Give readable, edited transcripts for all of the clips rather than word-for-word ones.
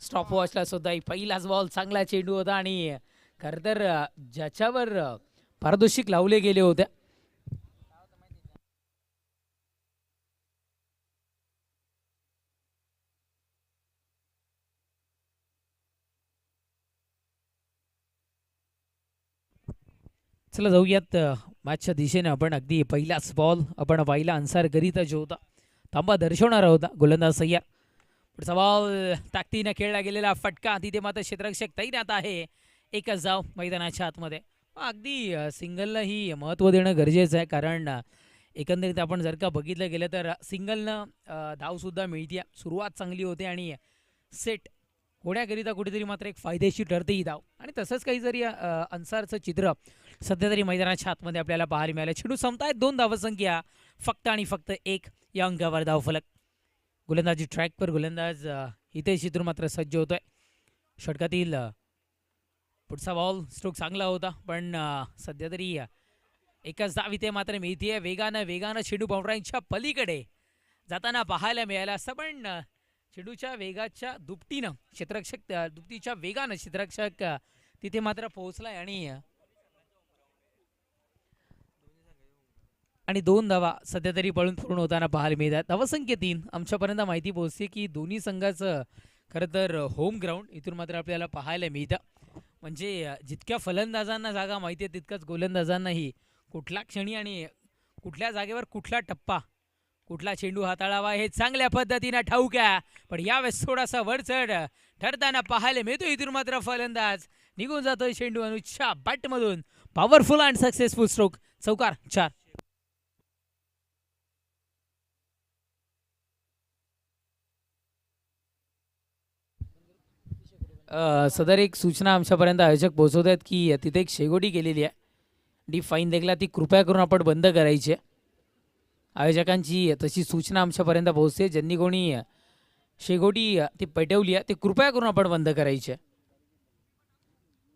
Stop वॉचला सुद्धा पहिलाच ball चांगला चेंडू होता आणि खरं तर ज्याच्यावर पारितोषिक लावले गेले होते. चला जाऊयात मॅचच्या दिशेने. आपण अगदी पहिलाच बॉल आपण पहिला अन्सार करीता जो होता थांबा दर्शवणारा होता गोलंदाज सय्यार. पुढचा बॉल ताकदीने खेळला गेलेला फटका तिथे मात्र क्षेत्ररक्षक तैनात आहे. एकच धाव मैदानाच्या आतमध्ये. अगदी सिंगलला ही महत्त्व देणं गरजेचं आहे कारण एकंदरीत आपण जर का बघितलं गेलं तर सिंगलनं धावसुद्धा मिळते. सुरुवात चांगली होते आणि सेट होण्याकरिता कुठेतरी मात्र एक फायदेशीर ठरते ही धाव. आणि तसंच काही जरी अन्सारचं चित्र सध्या तरी मैदानाच्या आतमध्ये आपल्याला पाहायला मिळालं. चेंडू संपतायत 2 धावसंख्या फक्त आणि फक्त 1 या अंकावर धावफलक. गोलंदाजी ट्रॅकवर गोलंदाज हितेश चित्र मात्र सज्ज होतोय. षटकातील पुढचा बॉल स्ट्रोक चांगला होता पण सध्या तरी एकच धाव इथे मात्र मिळतीये. वेगानं चेंडू बाउंड्राईच्या पलीकडे जाताना पाहायला मिळाला असं पण चेंडूच्या वेगाच्या दुपटीनं क्षेत्ररक्षक दुपटीच्या वेगानं क्षेत्ररक्षक तिथे मात्र पोहोचलाय आणि 2 धावा सध्या तरी पळून पूर्ण होताना पाहायला मिळतात. धावसंख्या 3 आमच्यापर्यंत माहिती पोहोचते की दोन्ही संघाचं खरं तर होम ग्राउंड इथून मात्र आपल्याला पाहायला मिळतं. म्हणजे जितक्या फलंदाजांना जागा माहिती आहे तितकंच गोलंदाजांनाही कुठल्या क्षणी आणि कुठल्या जागेवर कुठला टप्पा कुठला चेंडू हाताळावा हे चांगल्या पद्धतीनं ठाऊक आहे. पण यावेळेस थोडासा वरचढ ठरताना पाहायला मिळतो. इथून मात्र फलंदाज निघून जातोय चेंडू अनुजच्या बॅटमधून. Powerful and successful stroke. चौकार 4. सदर एक सूचना आमच्यापर्यंत आयोजक पोहोचवत आहेत की तिथे एक शेगोटी केलेली आहे. डी फाईन देखला ती कृपया करून आपण बंद करायची आहे. आयोजकांची तशी सूचना आमच्यापर्यंत पोहोचते. ज्यांनी कोणी शेगोटी ती पेटवली आहे ती कृपया करून आपण बंद करायची आहे.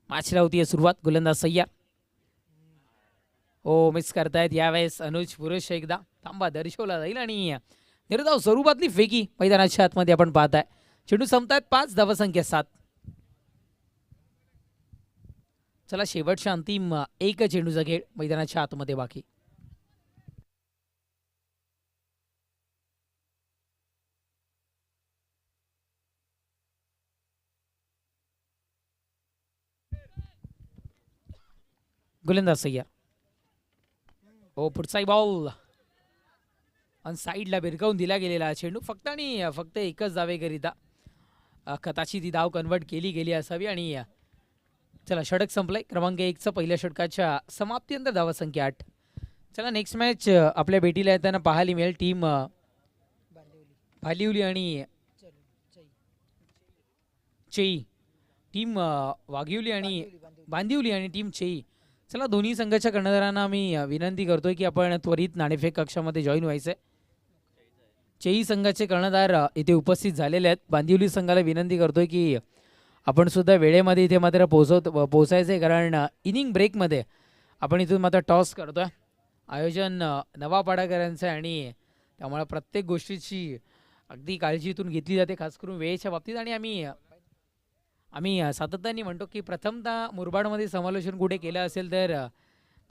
मॅचला होती आहे सुरुवात. गोलंदाज सय्यार हो मिस करतायत यावेळेस अनुज पुरुष एकदा थांबा दर्शवला जाईल आणि निर्धाव स्वरूपातली फेकी मैदानाच्या आतमध्ये आपण पाहताय. चेंडू संपतायत 5 धावसंख्या 7. चला शेवटच्या अंतिम 1 चेंडूचा खेळ मैदानाच्या आतमध्ये बाकी. गोलंदाज सय्यार हो पुढचाही बॉल आणि साईडला भिरकावून दिला गेलेला चेंडू फक्त आणि फक्त एकच धावेकरिता कदाचित ती धाव कन्वर्ट केली गेली असावी. आणि चला षटक संपलंय. क्रमांक 1चं पहिल्या षटकाच्या समाप्तीनंतर धावसंख्या 8. चला नेक्स्ट मॅच आपल्या भेटीला येताना पाहायला मिळेल. टीम भालिवली आणि चेई. टीम वाघिवली आणि बांदिवली आणि टीम चेई. चला दोन्ही संघाच्या कर्णधारांना आम्ही विनंती करतोय की आपण त्वरित नाणेफेक कक्षामध्ये जॉईन व्हायचंय. चेई संघाचे कर्णधार इथे उपस्थित झालेले आहेत. बांदिवली संघाला विनंती करतोय की आपण सुद्धा वेळेमध्ये इथे मात्र पोहोचायचं आहे कारण इनिंग ब्रेकमध्ये आपण इथून मात्र टॉस करतोय. आयोजन नवापाडाकरांचं आहे आणि त्यामुळे प्रत्येक गोष्टीची अगदी काळजी इथून घेतली जाते खास करून वेळेच्या बाबतीत. आणि आम्ही सातत्याने म्हणतो की प्रथमतः मुरबाडमध्ये समालोचन कुठे केलं असेल तर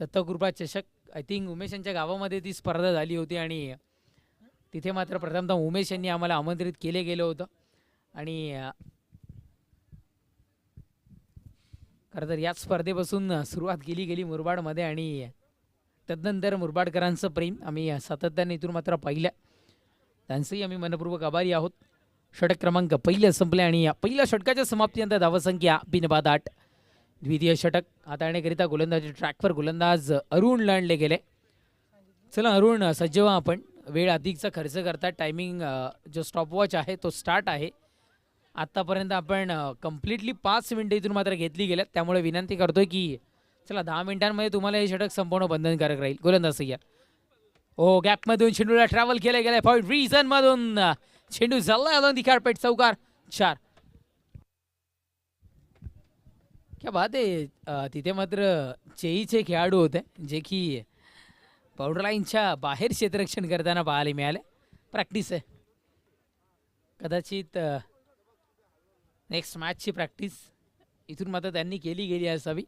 दत्तकृपा चषक आय थिंक उमेश यांच्या गावामध्ये ती स्पर्धा झाली होती आणि तिथे मात्र प्रथमतः उमेश यांनी आम्हाला आमंत्रित केले गेलं होतं. आणि खरं तर याच स्पर्धेपासून सुरुवात केली गेली मुरबाडमध्ये आणि तदनंतर मुरबाडकरांचं प्रेम आम्ही सातत्याने इथून मात्र पाहिलं. त्यांचंही आम्ही मनपूर्वक आभारी आहोत. षटक क्रमांक पहिलं संपले आणि पहिल्या षटकाच्या समाप्तीनंतर धावसंख्या बिनबाद 8. द्वितीय षटक हाताळण्याकरिता गोलंदाजी ट्रॅकवर गोलंदाज अरुण आणले गेले. चला अरुण सज्ज व्हा. आपण वेळ अधिकचा खर्च करतात. टायमिंग जो स्टॉपवॉच आहे तो स्टार्ट आहे. आत्तापर्यंत आपण कम्प्लिटली 5 मिनिटं इथून मात्र घेतली गेल्यात. त्यामुळे विनंती करतोय की चला 10 मिनिटांमध्ये तुम्हाला हे षटक संपवणं बंधनकारक राहील. गोलंदाज सय्यार हो गॅपमधून चेंडूला ट्रॅव्हल केलं गेलं. पॉईंट रिझन मधून चेंडू चालला अलॉंग दी कार्पेट. चौकार 4. क्या बात आहे. तिथे मात्र चेईचे खेळाडू होते जे की बाउंड्री लाईनच्या बाहेर क्षेत्ररक्षण करताना पाहायला मिळाले. प्रॅक्टिस आहे कदाचित नेक्स्ट मॅचची प्रॅक्टिस इथून मात्र त्यांनी केली गेली असावी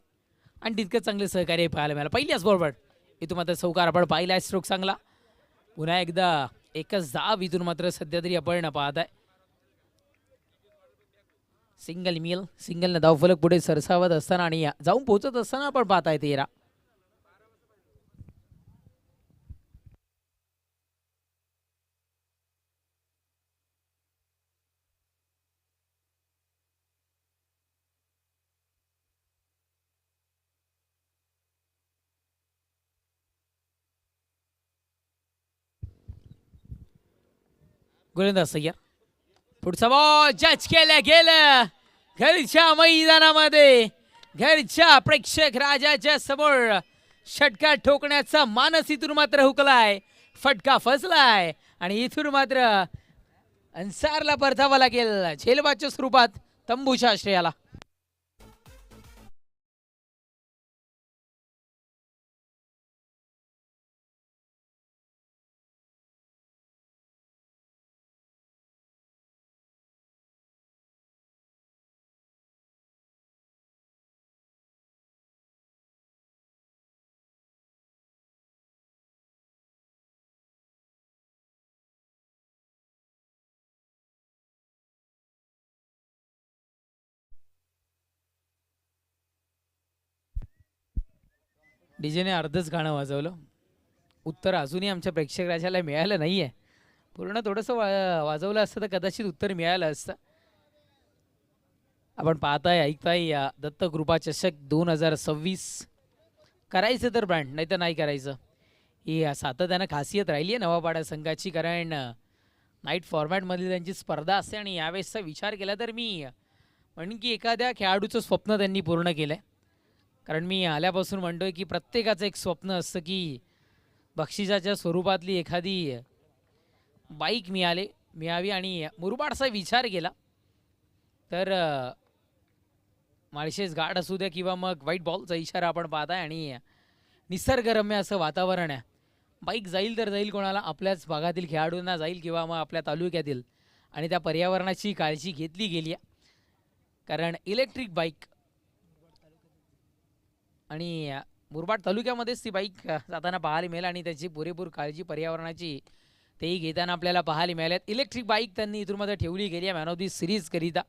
आणि तितकं चांगले सहकार्य पाहायला मिळालं. पहिल्याच बॉलवर इथून मात्र चौकार आपण पाहिला, स्ट्रोक चांगला. पुन्हा एकदा एकच धाव इथून मात्र सध्या तरी आपण पाहत आहे. सिंगल मिल, सिंगलनं धावफलक पुढे सरसावत असताना आणि जाऊन पोहोचत असताना आपण पाहताय 13. गोलंदाज सय्या, पुढचा बॉल जज केलं गेलं. घरच्या मैदानामध्ये घरच्या प्रेक्षक राजाच्या समोर षटका ठोकण्याचा मानस इथून मात्र हुकलाय. फटका फसलाय आणि इथून मात्र अन्सारला परतावा लागेल झेलबादच्या स्वरूपात तंबूच्या आश्रयाला. डीजेने अर्धच गाणं वाजवलं. उत्तर अजूनही आमच्या प्रेक्षक राजाला मिळालं नाहीये. पूर्ण थोडंसं वाजवलं असतं तर कदाचित उत्तर मिळालं असतं. आपण पाहताय ऐकताय या दत्तकृपा चषक 2026 करायचं तर ब्रँड, नाही तर नाही करायचं, ही सातत्यानं खासियत राहिली आहे नवापाडा संघाची. कारण नाईट फॉर्मॅटमधली त्यांची स्पर्धा असते आणि यावेळेसचा विचार केला तर मी म्हणून की एखाद्या खेळाडूचं स्वप्न त्यांनी पूर्ण केलं आहे. कारण मी आल्यापासून म्हणतोय की प्रत्येकाचं एक स्वप्न असतं की बक्षिसाच्या स्वरूपातली एखादी बाईक मिळावी आणि मुरबाडचा विचार केला तर माळशेज घाट असू द्या किंवा मग व्हाईट बॉलचा इशारा आपण पाहताय आणि निसर्गरम्य असं वातावरण आहे. बाईक जाईल तर जाईल कोणाला, आपल्याच भागातील खेळाडूंना जाईल किंवा मग आपल्या तालुक्यातील, आणि त्या पर्यावरणाची काळजी घेतली गेली आहे. कारण इलेक्ट्रिक बाईक आणि मुरबाड तालुक्यामध्येच ती बाईक जाताना पाहायला मिळेल आणि त्याची पुरेपूर काळजी पर्यावरणाची तेही घेताना आपल्याला पाहायला मिळाल्यात. इलेक्ट्रिक बाईक त्यांनी इथून मध्ये ठेवली गेली आहे मॅन ऑफ दी सिरीज करिता.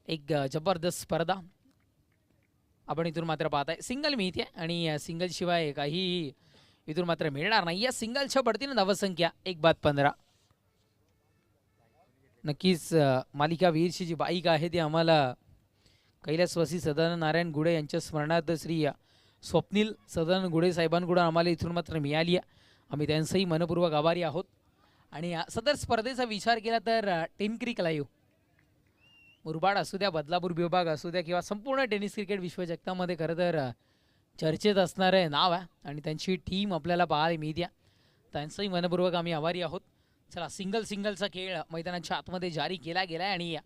एक जबरदस्त स्पर्धा आपण इथून मात्र पाहताय. सिंगल मिळते आणि सिंगल शिवाय काही इथून मात्र मिळणार नाही. या सिंगलच्या बढतीनं धावसंख्या 1-15. नक्कीच मालिका वीरची जी बाईक आहे ती आम्हाला कैलासवासी सदानंद नारायण गुडे यांच्या स्मरणार्थ श्री स्वप्नील सदानंद गुडे साहेबांकडून आम्हाला इथून मात्र मिळाली आहे. आम्ही त्यांचंही मनपूर्वक आभारी आहोत. आणि सदर स्पर्धेचा विचार केला तर टेन क्रिक लाईव्ह मुरबाड असू द्या, बदलापूर विभाग असू द्या किंवा संपूर्ण टेनिस क्रिकेट विश्वचषकामध्ये खरं तर चर्चेत असणारं नाव आहे आणि त्यांची टीम आपल्याला पाहायला मिळते. त्यांचंही मनपूर्वक आम्ही आभारी आहोत. चला, सिंगलचा खेळ मैदानाच्या आतमध्ये जारी केला गेला आहे आणि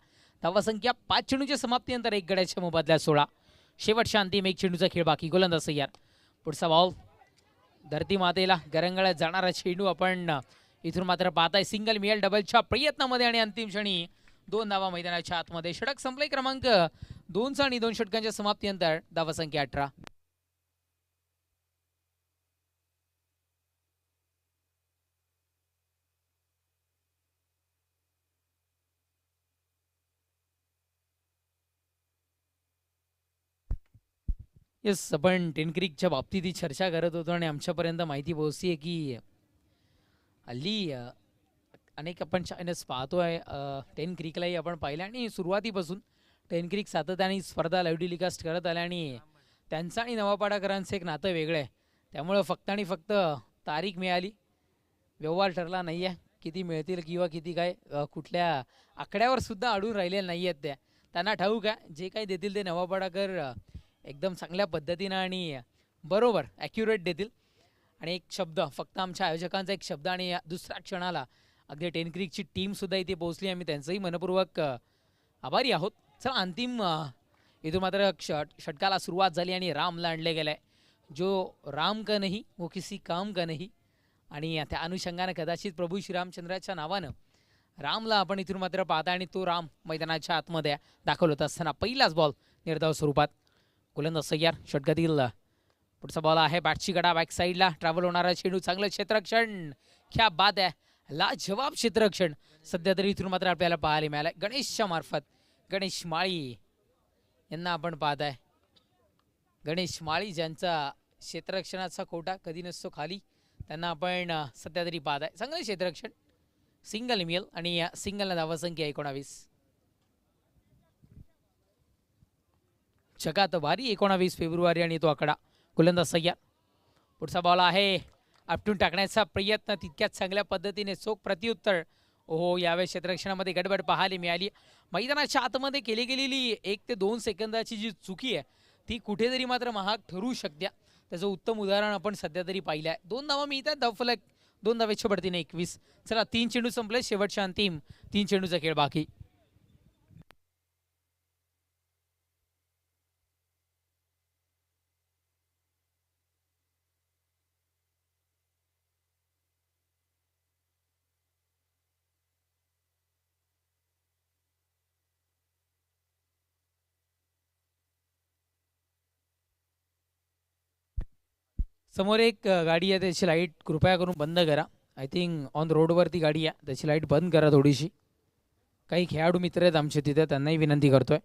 धावसंख्या 5 चेंडूच्या समाप्तीनंतर 1 गड्याच्या मोबदल्यात 16. शेवटच्या अंतिम 1 चेंडूचा खेळ बाकी. गोलंदाज तयार. पुढचा बॉल धरती मातेला गरंगळत जाणारा चेंडू आपण इथून मात्र पाहताय. सिंगल मिळेल डबलच्या प्रयत्नामध्ये आणि अंतिम क्षणी 2 धावा मैदानाच्या आतमध्ये. षटक संपले क्रमांक 2चा आणि 2 षटकांच्या समाप्तीनंतर धावसंख्या 18. येस, आपण टेन क्रिकच्या बाबतीत ही चर्चा करत होतो आणि आमच्यापर्यंत माहिती पोहोचली आहे की हल्ली अनेक आपण चॅनल्स पाहतोय. टेन क्रिकलाही आपण पाहिलं आणि सुरुवातीपासून टेन क्रिक सातत्याने स्पर्धा लाईव्ह टेलिकास्ट करत आल्या आणि त्यांचं आणि नवापाडाकरांचं एक नातं वेगळं आहे. त्यामुळं फक्त आणि फक्त तारीख मिळाली, व्यवहार ठरला नाही आहे. किती मिळतील किंवा किती काय कुठल्या आकड्यावर सुद्धा अडून राहिलेल्या नाही आहेत त्या. त्यांना ठाऊक आहे जे काही देतील ते नवापाडाकर एकदम चांगल्या पद्धतीनं आणि बरोबर ॲक्युरेट देतील. आणि एक शब्द, फक्त आमच्या आयोजकांचा एक शब्द आणि दुसऱ्या क्षणाला अगदी टेन क्रिकची टीमसुद्धा इथे पोहोचली. आम्ही त्यांचंही मनपूर्वक आभारी आहोत. चला, अंतिम इथून मात्र षटकाला सुरुवात झाली आणि रामला आणले गेलं आहे. जो राम का नाही वो किसी काम का नाही. आणि त्या अनुषंगानं कदाचित प्रभू श्रीरामचंद्राच्या नावानं रामला आपण इथून मात्र पाहता आणि तो राम मैदानाच्या आतमध्ये दाखल होत असताना पहिलाच बॉल निर्धाव स्वरूपात. गोलंदाज सय्यार षटकातील पुढचा बॉल आहे बॅटची गडा बॅक साईडला ट्रॅव्हल होणारा चेंडू. चांगलं क्षेत्ररक्षण, क्या बात आहे, लाजवाब क्षेत्ररक्षण सध्या तरी इथून मात्र आपल्याला पाहायला मिळालंय गणेशच्या मार्फत. गणेश माळी यांना आपण पाहताय. गणेश माळी ज्यांचा क्षेत्ररक्षणाचा कोटा कधी नसतो खाली, त्यांना आपण सध्या तरी पाहताय. चांगलं क्षेत्ररक्षण, सिंगल मिळेल आणि या सिंगलला धावसंख्या 19. जगात वारी 19 फेब्रुवारी आणि तो आकडा. गोलंदाज सय्यार पुढचा बॉल आहे आपटून टाकण्याचा प्रयत्न, तितक्याच चांगल्या पद्धतीने चोख प्रत्युत्तर. ओहो, यावेळेस क्षेत्ररक्षणामध्ये गडबड पाहायला मिळाली. मैदानाच्या आतमध्ये केली गेलेली 1 ते 2 सेकंदाची जी चुकी आहे ती कुठेतरी मात्र महाग ठरू शकते. त्याचं उत्तम उदाहरण आपण सध्या तरी पाहिलं आहे. 2 धावा मिळतात, धावफलक 2 धावेच्या बढतीने 21. चला 3 चेंडू संपले, शेवटच्या अंतिम 3 चेंडूचा खेळ बाकी. समोर एक गाडी आहे, त्याची लाईट कृपया करून बंद करा. आय थिंक ऑन रोडवरती गाडी आहे, त्याची लाईट बंद करा थोडीशी. काही खेळाडू मित्र आहेत आमचे तिथे, त्यांनाही विनंती करतोय.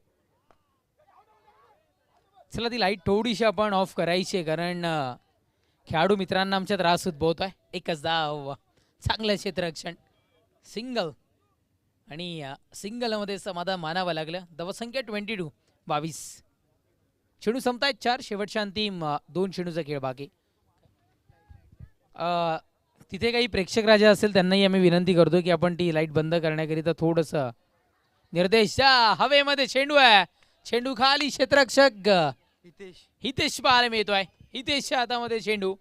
चला ती लाईट थोडीशी आपण ऑफ करायची आहे, कारण खेळाडू मित्रांना आमच्या त्रास उद्भवत आहे. एकच धाव, चांगलं क्षेत्ररक्षण, सिंगल आणि सिंगलमध्ये समाधान मानावं लागलं. धावसंख्या 22. चेंडू संपतायत 4, शेवटच्या अंतिम 2 चेंडूचा खेळ बाकी. तिथे काही प्रेक्षक राजा असेल त्यांनाही आम्ही विनंती करतो की आपण ती लाईट बंद करण्याकरिता थोडंसं निर्देश. हवेमध्ये चेंडू आहे, चेंडू खाली, क्षेत्ररक्षक हितेश पाहायला मिळतोय. हितेशच्या हातामध्ये चेंडू,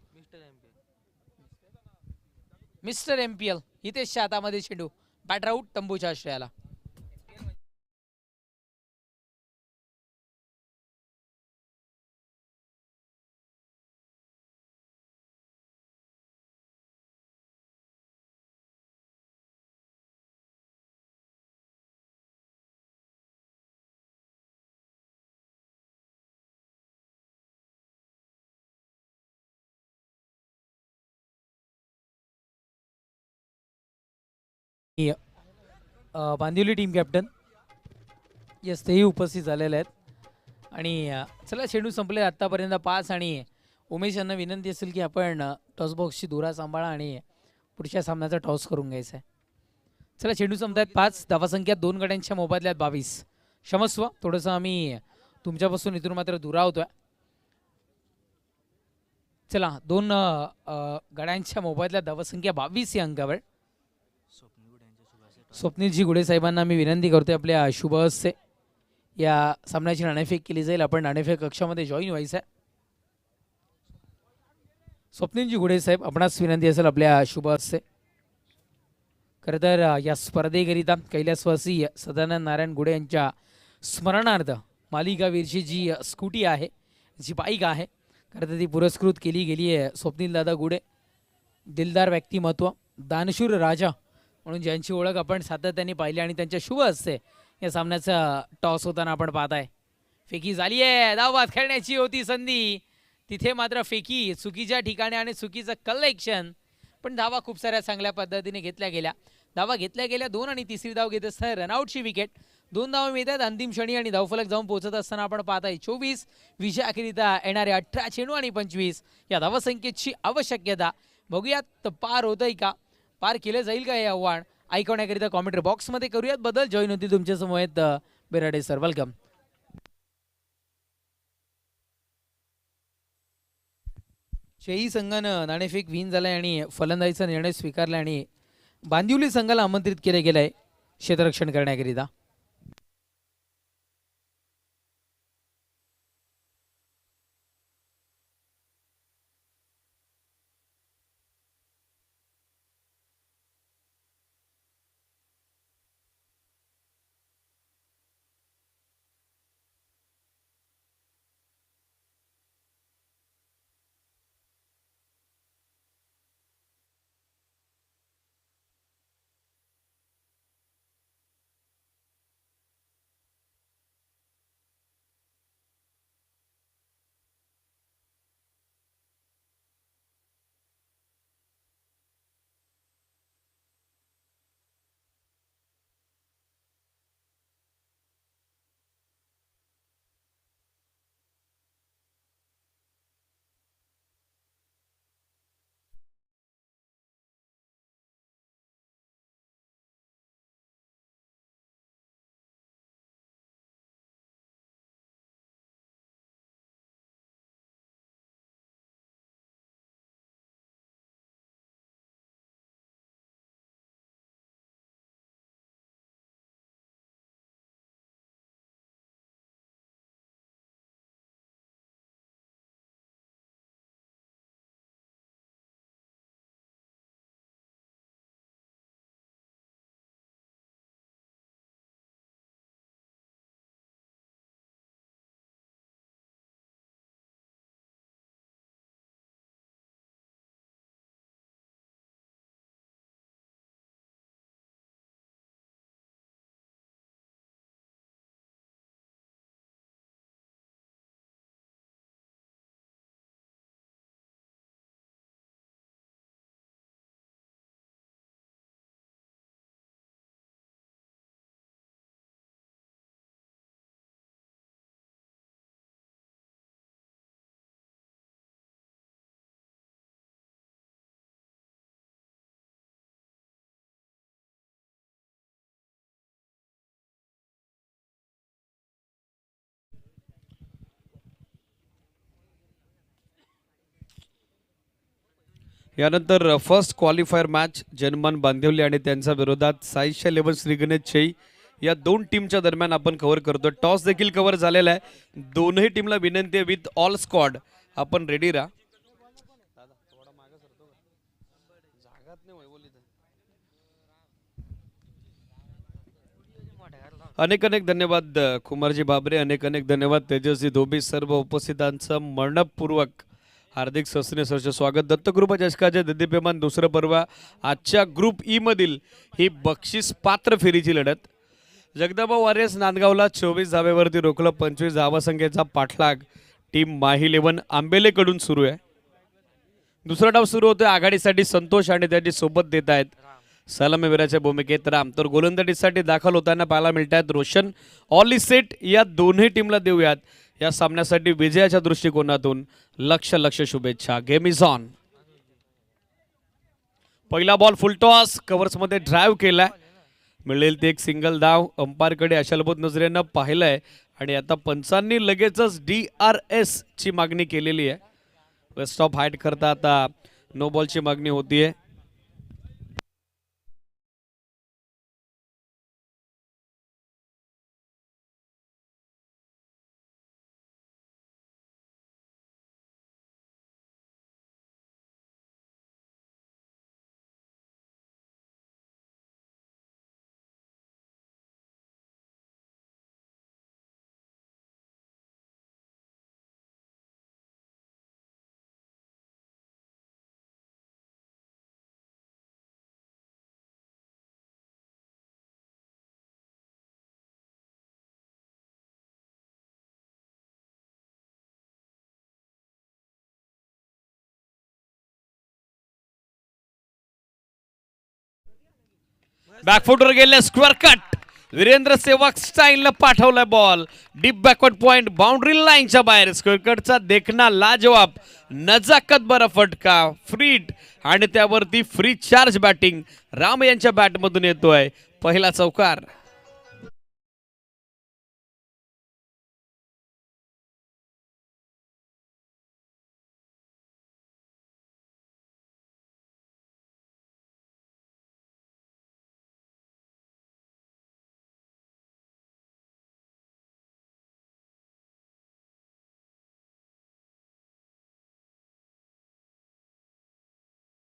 मिस्टर MPL हितेशच्या हातामध्ये चेंडू. बॅटर आउट तंबूच्या आश्रयाला. बांदिवली टीम कॅप्टन येस तेही उपस्थित झालेले आहेत. आणि चला चेंडू संपले आत्तापर्यंत 5. आणि उमेश यांना विनंती असेल की आपण टॉस बॉक्सची धुरा सांभाळा आणि पुढच्या सामन्याचा टॉस करून घ्यायचा आहे. चला चेंडू संपतायत 5, धावसंख्या 2 गड्यांच्या मोबदल्यात 22. क्षमस्व, थोडंसं आम्ही तुमच्यापासून इथून मात्र दुरावतोय. चला 2 गड्यांच्या मोबदल्यात धावसंख्या 22 या अंकावर. स्वप्नीलजी गुडे साहेबांना मी विनंती करतोय आपल्या शुभ हस्ते या सामन्याची नाणेफेक केली जाईल. आपण नाणेफेक कक्षामध्ये जॉईन व्हायचं आहे. स्वप्नीलजी गुडे साहेब, आपणास विनंती असेल आपल्या शुभ हस्ते. खरं तर या स्पर्धेकरिता कैलासवासी सदानंद नारायण गुडे यांच्या स्मरणार्थ मालिकावीरची जी स्कूटी आहे, जी बाईक आहे, खरं तर ती पुरस्कृत केली गेली आहे. स्वप्नील दादा गुडे, दिलदार व्यक्तिमत्व, दानशूर राजा म्हणून ज्यांची ओळख आपण सातत्याने पाहिली आणि त्यांच्या शुभ हस्ते या सामन्याचा टॉस होताना आपण पाहताय. फेकी झाली आहे, धावबाद खेळण्याची होती संधी, तिथे मात्र फेकी चुकीच्या ठिकाणी आणि चुकीचं कलेक्शन. पण धावा खूप साऱ्या चांगल्या पद्धतीने घेतल्या गेल्या. धावा घेतल्या गेल्या 2 आणि तिसरी धाव घेत असताना रनआउटची विकेट. 2 धावा मिळतात अंतिम क्षणी आणि धावफलक जाऊन पोहोचत असताना आपण पाहताय 24. विजयाकरिता येणारे 18 चेंडू आणि 25 या धावसंख्येची आवश्यकता. बघूयात पार होतंय का, पार केलं जाईल का हे आव्हान, ऐकवण्याकरिता कॉमेंट्री बॉक्समध्ये करूयात बदल. जॉईन होती तुमच्या समोर बेराडे सर, वेलकम. शेही संघानं नाणेफेक विन झालाय आणि फलंदाजीचा निर्णय स्वीकारला आणि बांदिवली संघाला आमंत्रित केले गेले क्षेत्ररक्षण करण्याकरिता. यानंतर फर्स्ट क्वालिफायर मॅच जनमान बांदिवली आणि त्यांच्या विरोधात साईशा 11 श्री गणेश छई या दोन टीमच्या दरम्यान आपण कव्हर करतो. टॉस देखील कव्हर झालेला आहे. दोनही टीमला विनंती आहे विथ ऑल स्क्वॉड आपण रेडी राहा. अनेक अनेक धन्यवाद कुमारजी बाबरे, अनेक अनेक धन्यवाद तेजस्वी धोबी. सर्व उपस्थितांचं मनपूर्वक हार्दिक सहर्ष स्वागत. दत्तकृप चषकाचे दिद्यमान दुसरं पर्व आजच्या ग्रुप ई मधील ही बक्षीस पात्र फेरीची लढत. जगदंबा वॉरियर्स नांदगावला 24 धावेवरती रोखलं. 25 धावासंख्येचा पाठलाग टीम माही 11 आंबेलेकडून सुरू आहे. दुसरा डाव सुरू होतोय. आघाडीसाठी संतोष आणि त्याची सोबत देत आहेत सलामीवीराच्या भूमिकेत राम. तर गोलंदाजीसाठी दाखल होताना पाहायला मिळत आहेत रोशन ऑलिसेट. या दोन्ही टीमला देऊयात या सामन्यासाठी विजयाच्या दृष्टिकोनातून लक्ष शुभेच्छा. Game is on. पहिला बॉल फुल टॉस कव्हर्स मध्ये ड्राईव्ह केलाय. मिळेल ते एक सिंगल धाव अंपायरकडे अशालबोध नजरेनं पाहिलंय आणि आता पंचांनी लगेचच DRS ची मागणी केलेली आहे. वेस्ट ऑफ हाईट करता आता नो बॉलची मागणी होतीये. बॅकफुटवर गेले स्क्वेअर कट. वीरेंद्र सेवक स्टाईलनं पाठवलाय ball deep backward point boundary लाईनच्या बाहेर. स्क्वेअर कटचा देखना लाजवाब नजाकत बरा फटका फ्रीट आणि त्यावरती फ्री चार्ज बॅटिंग राम यांच्या बॅटमधून येतोय पहिला चौकार.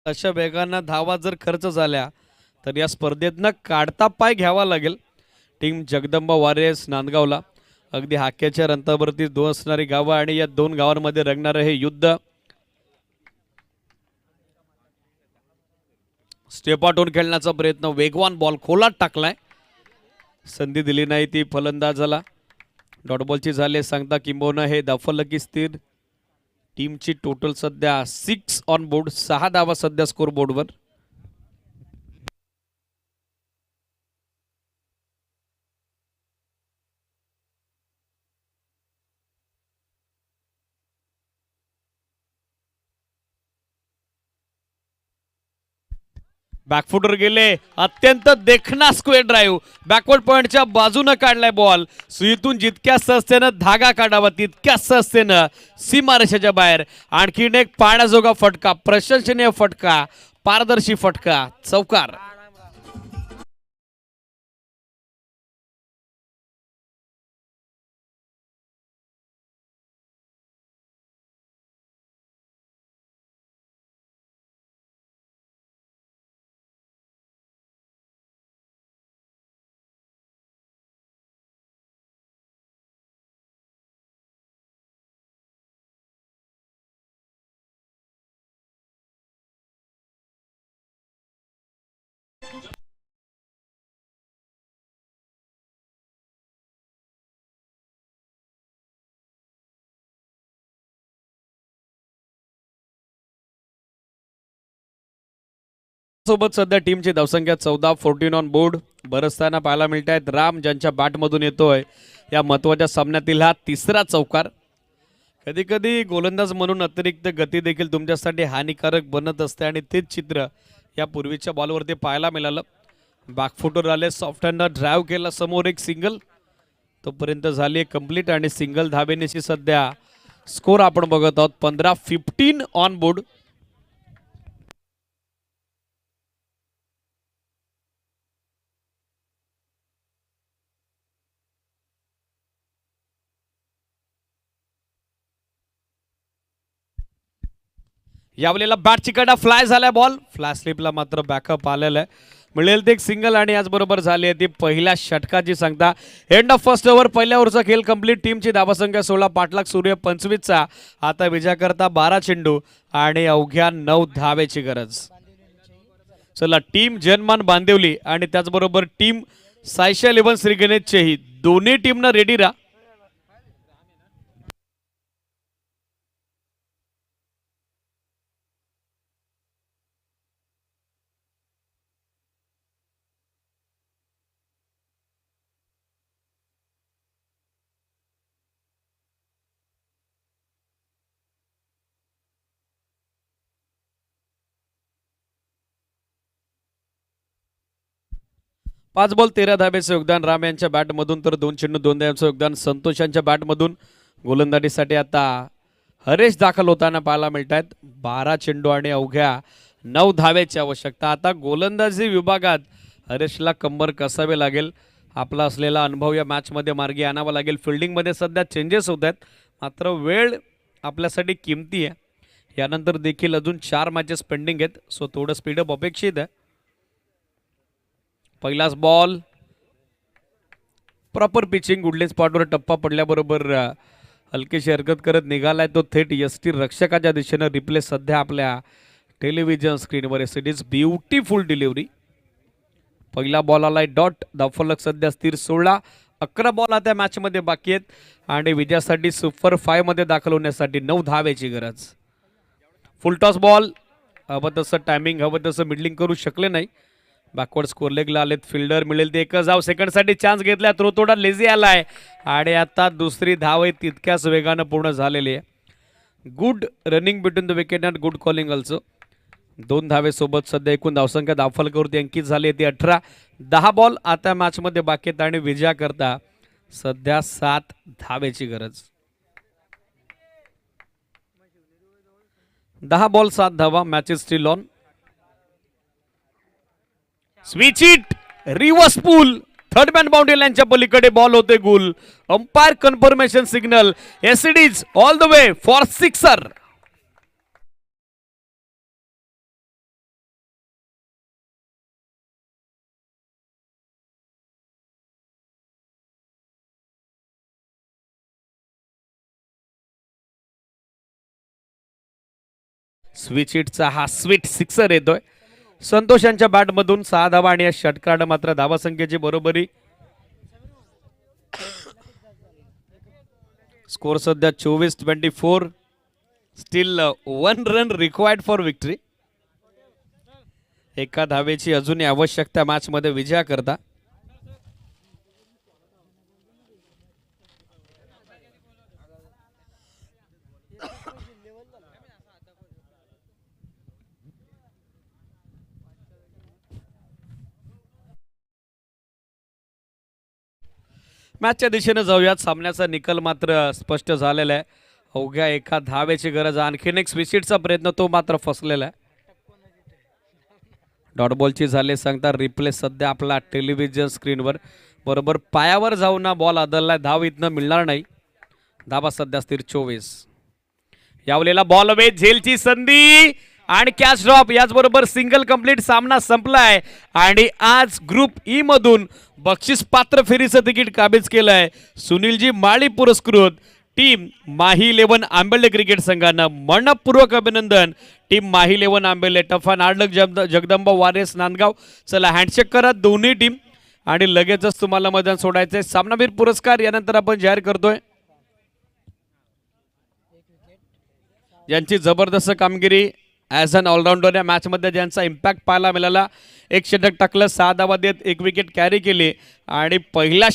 अशा वेगानं धावा जर खर्च झाल्या तर या स्पर्धेतनं काढता पाय घ्यावा लागेल टीम जगदंबा वॉरियर्स नांदगावला. अगदी हाक्याच्या अंतरावरती दोन असणारी गावं आणि या दोन गावांमध्ये रंगणारं हे युद्ध. स्टेप आउट होऊन खेळण्याचा प्रयत्न. वेगवान बॉल खोलात टाकलाय. संधी दिली नाही ती फलंदाजाला. डॉट बॉलची झाले सांगता किंबहुना हे दफलकी स्थिर. टीमची टोटल सध्या 6 ऑन बोर्ड. 6 धावा सध्या स्कोर बोर्डवर. बॅकफुटर गेले. अत्यंत देखना स्क्वेअर ड्राईव्ह बॅकवर्ड पॉइंटच्या बाजूने काढलाय बॉल. सुईतून जितक्या सहजतेनं धागा काढावा तितक्या सहजतेनं सीमारेषेच्या बाहेर. आणखीन एक पाण्याजोगा फटका. प्रशंसनीय फटका. पारदर्शी फटका. चौकार. सोबत सध्या टीमची धावसंख्या 14. 14 ऑन बोर्ड. बरसताना पाहायला मिळत आहेत राम ज्यांच्या बॅटमधून येतोय या महत्वाच्या सामन्यातील हा तिसरा चौकार. कधी कधी गोलंदाज म्हणून अतिरिक्त गती देखील तुमच्यासाठी हानिकारक बनत असते आणि तेच चित्र या पूर्वीच्या बॉलवरती पाहायला मिळालं. बॅकफुटर आले. सॉफ्ट हँडनं ड्राईव्ह केला. समोर एक सिंगल तोपर्यंत झाली कंप्लीट आणि सिंगल धाबेनेशी सध्या स्कोर आपण बघत आहोत 15-15 ऑन बोर्ड. यावेळेला बॅट चिकाटा फ्लाय झालाय बॉल फ्लॅश स्लिपला मात्र बॅकअप आलेलं आहे मिळेल ते एक सिंगल आणि याचबरोबर झाली आहे ती पहिल्या षटकाची सांगता एंड ऑफ फर्स्ट ओव्हर पहिल्या ओव्हरचा खेळ कंप्लीट टीमची धावसंख्या 16 पाठलाग सूर्य 25चा आता विजयाकरता 12 चेंडू आणि अवघ्या 9 धावेची गरज चला टीम जनमान बांदिवली आणि त्याचबरोबर टीम सायशा 11 श्री गणेशचेही दोन्ही टीमनं रेडी राहा 5 बॉल 13 धाब्याचे योगदान राम यांच्या बॅटमधून तर 2 चेंडू 2 धाब्याचं योगदान संतोष यांच्या बॅटमधून गोलंदाजीसाठी आता हरेश दाखल होताना पाहायला मिळत आहेत 12 चेंडू आणि अवघ्या 9 धावेची आवश्यकता आता गोलंदाजी विभागात हरेशला कंबर कसावे लागेल आपला असलेला अनुभव या मॅचमध्ये मार्गी आणावा लागेल फिल्डिंगमध्ये सध्या चेंजेस होत आहेत मात्र वेळ आपल्यासाठी किमती आहे यानंतर देखील अजून 4 मॅचेस पेंडिंग आहेत सो थोडं स्पीडअप अपेक्षित आहे पहिलाच बॉल प्रॉपर पिचिंग गुडले स्पॉटवर टप्पा पडल्याबरोबर हलकीशी हरकत करत निघालाय तो थेट यष्टी रक्षकाच्या दिशेनं रिप्ले सध्या आपल्या टेलिव्हिजन स्क्रीनवर इट इज ब्युटिफुल डिलिव्हरी पहिला बॉल आलाय डॉट धावफलक सध्या स्थिर 16 11 बॉल आता मॅचमध्ये बाकी आहेत आणि विजयासाठी सुपर 5 मध्ये दाखल होण्यासाठी 9 धावेची गरज फुल टॉस बॉल हवं तसं टायमिंग हवं तसं मिडलिंग करू शकले नाही बॅकवर्ड स्कोर लेगला आलेत फिल्डर मिळेल ते एकच धाव सेकंडसाठी चान्स घेतला थ्रो थोडा लेझी आलाय आणि आता दुसरी धाव आहे तितक्याच वेगानं पूर्ण झालेली आहे good running between the wicket and good calling also 2 धावेसोबत सध्या एकूण धावसंख्या धावफलकावरती अंकित झाली आहे ती 18 10 बॉल आता मॅचमध्ये बाकी आहेत आणि विजयाकरता सध्या 7 धावेची गरज 10 बॉल 7 धावा match is still on switch it reverse pull third man boundary लाईनच्या पलीकडे बॉल होते गुल अंपायर कन्फर्मेशन सिग्नल एसडीज all the way for sixer switch इटचा हा स्वीट सिक्सर येतोय संतोष यांच्या बॅटमधून 6 धावा आणि या षटकानं मात्र धावा संख्येची बरोबरी स्कोर सध्या 24-24 steel 1 run required for victory एका धावेची अजूनही आवश्यकता मॅच मध्ये विजयाकरता मॅचच्या दिशेने जाऊयात सामन्याचा निकाल मात्र स्पष्ट झालेला आहे अवघ्या एका धावेची गरज आणखीन एक स्विचिटचा प्रयत्न तो मात्र फसलेला आहे डॉट बॉलची झाले सांगता रिप्ले सध्या आपला टेलिव्हिजन स्क्रीनवर बरोबर पायावर जाऊन ना बॉल आदललाय धाव इथनं मिळणार नाही धावा सध्या स्थिर 24 यावलेला बॉल अवे झेलची संधी आणि कॅच ड्रॉप याचबरोबर सिंगल कंप्लीट सामना संपलाय आणि आज ग्रुप ई मधून बक्षीस पात्र फेरीचं तिकीट काबीज केलंय सुनीलजी माळी पुरस्कृत टीम माही 11 आंबेले क्रिकेट संघानं मनपूर्वक अभिनंदन टीम माही 11 आंबेले टफान आडलक जगदंबा वारेस नांदगाव चला हँडशेक करा दोन्ही टीम आणि लगेचच तुम्हाला मैदान सोडायचंय सामनावीर पुरस्कार यानंतर आपण जाहीर करतोय यांची जबरदस्त कामगिरी ॲज अन ऑलराऊंडर या मॅचमध्ये ज्यांचा इम्पॅक्ट पाहायला मिळाला एक षटक टाकलं 6 धावा देत एक विकेट कॅरी केली आणि पहिल्या